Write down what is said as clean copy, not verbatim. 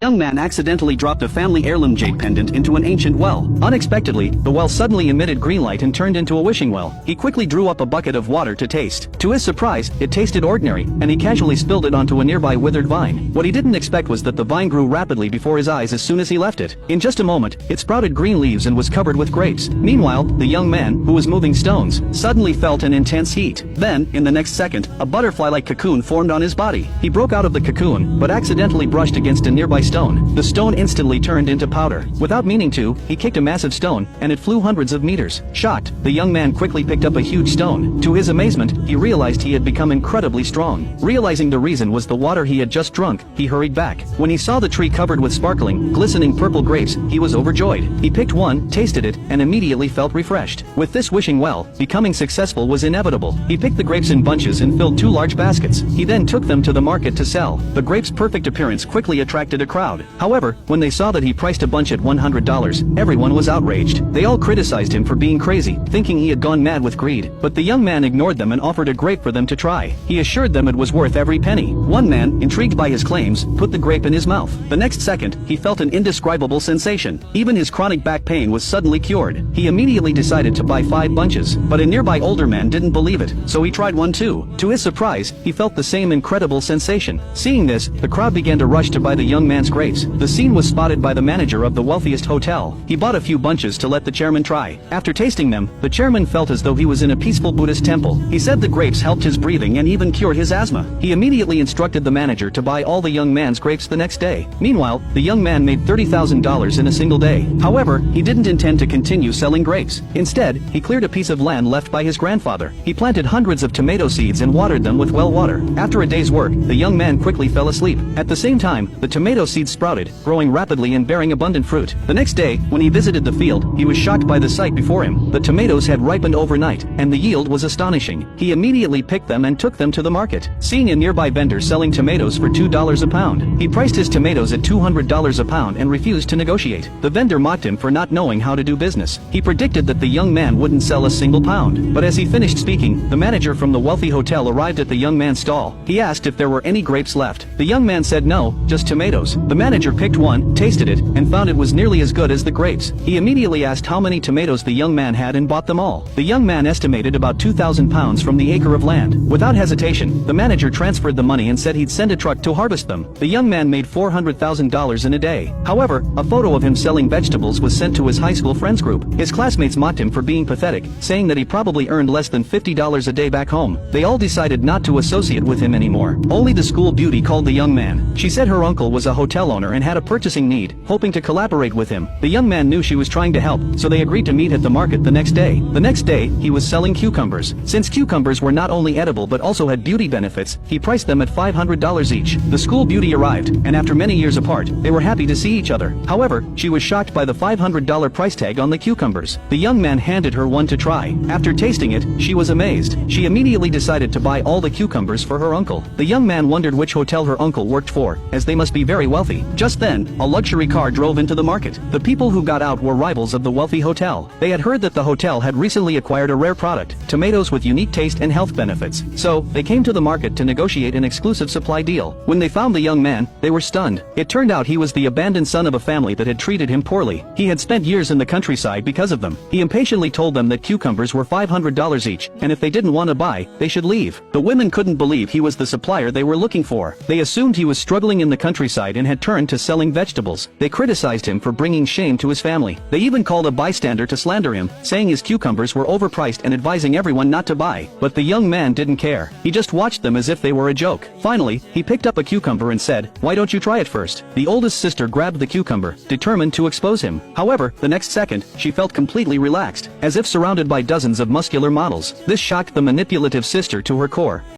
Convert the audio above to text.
young man accidentally dropped a family heirloom jade pendant into an ancient well. Unexpectedly, the well suddenly emitted green light and turned into a wishing well. He quickly drew up a bucket of water to taste. To his surprise, it tasted ordinary, and he casually spilled it onto a nearby withered vine. What he didn't expect was that the vine grew rapidly before his eyes as soon as he left it. In just a moment, it sprouted green leaves and was covered with grapes. Meanwhile, the young man, who was moving stones, suddenly felt an intense heat. Then, in the next second, a butterfly-like cocoon formed on his body. He broke out of the cocoon, but accidentally brushed against a nearby stone. The stone instantly turned into powder. Without meaning to, he kicked a massive stone, and it flew hundreds of meters. Shocked, the young man quickly picked up a huge stone. To his amazement, he realized he had become incredibly strong. Realizing the reason was the water he had just drunk, he hurried back. When he saw the tree covered with sparkling, glistening purple grapes, he was overjoyed. He picked one, tasted it, and immediately felt refreshed. With this wishing well, becoming successful was inevitable. He picked the grapes in bunches and filled 2 large baskets. He then took them to the market to sell. The grapes' perfect appearance quickly attracted a crowd. However, when they saw that he priced a bunch at $100, everyone was outraged. They all criticized him for being crazy, thinking he had gone mad with greed. But the young man ignored them and offered a grape for them to try. He assured them it was worth every penny. One man, intrigued by his claims, put the grape in his mouth. The next second, he felt an indescribable sensation. Even his chronic back pain was suddenly cured. He immediately decided to buy 5 bunches, but a nearby older man didn't believe it, so he tried one too. To his surprise, he felt the same incredible sensation. Seeing this, the crowd began to rush to buy the young man's grapes. The scene was spotted by the manager of the wealthiest hotel. He bought a few bunches to let the chairman try. After tasting them, the chairman felt as though he was in a peaceful Buddhist temple. He said the grapes helped his breathing and even cured his asthma. He immediately instructed the manager to buy all the young man's grapes the next day. Meanwhile, the young man made $30,000 in a single day. However, he didn't intend to continue selling grapes. Instead, he cleared a piece of land left by his grandfather. He planted hundreds of tomato seeds and watered them with well water. After a day's work, the young man quickly fell asleep. At the same time, the tomato seeds sprouted, growing rapidly and bearing abundant fruit. The next day, when he visited the field, he was shocked by the sight before him. The tomatoes had ripened overnight, and the yield was astonishing. He immediately picked them and took them to the market. Seeing a nearby vendor selling tomatoes for $2 a pound, he priced his tomatoes at $200 a pound and refused to negotiate. The vendor mocked him for not knowing how to do business. He predicted that the young man wouldn't sell a single pound. But as he finished speaking, the manager from the wealthy hotel arrived at the young man's stall. He asked if there were any grapes left. The young man said no, just tomatoes. The manager picked one, tasted it, and found it was nearly as good as the grapes. He immediately asked how many tomatoes the young man had and bought them all. The young man estimated about 2,000 pounds from the acre of land. Without hesitation, the manager transferred the money and said he'd send a truck to harvest them. The young man made $400,000 in a day. However, a photo of him selling vegetables was sent to his high school friends group. His classmates mocked him for being pathetic, saying that he probably earned less than $50 a day back home. They all decided not to associate with him anymore. Only the school beauty called the young man. She said her uncle was a hotel owner and had a purchasing need, hoping to collaborate with him. The young man knew she was trying to help, so they agreed to meet at the market the next day. The next day, he was selling cucumbers. Since cucumbers were not only edible but also had beauty benefits, he priced them at $500 each. The school beauty arrived, and after many years apart, they were happy to see each other. However, she was shocked by the $500 price tag on the cucumbers. The young man handed her one to try. After tasting it, she was amazed. She immediately decided to buy all the cucumbers for her uncle. The young man wondered which hotel her uncle worked for, as they must be very wealthy. Just then, a luxury car drove into the market. The people who got out were rivals of the wealthy hotel. They had heard that the hotel had recently acquired a rare product, tomatoes with unique taste and health benefits. So, they came to the market to negotiate an exclusive supply deal. When they found the young man, they were stunned. It turned out he was the abandoned son of a family that had treated him poorly. He had spent years in the countryside because of them. He impatiently told them that cucumbers were $500 each, and if they didn't want to buy, they should leave. The women couldn't believe he was the supplier they were looking for. They assumed he was struggling in the countryside and had turned to selling vegetables. They criticized him for bringing shame to his family. They even called a bystander to slander him, saying his cucumbers were overpriced and advising everyone not to buy. But the young man didn't care. He just watched them as if they were a joke. Finally, he picked up a cucumber and said, "Why don't you try it first?" The oldest sister grabbed the cucumber, determined to expose him. However, the next second, she felt completely relaxed, as if surrounded by dozens of muscular models. This shocked the manipulative sister to her core.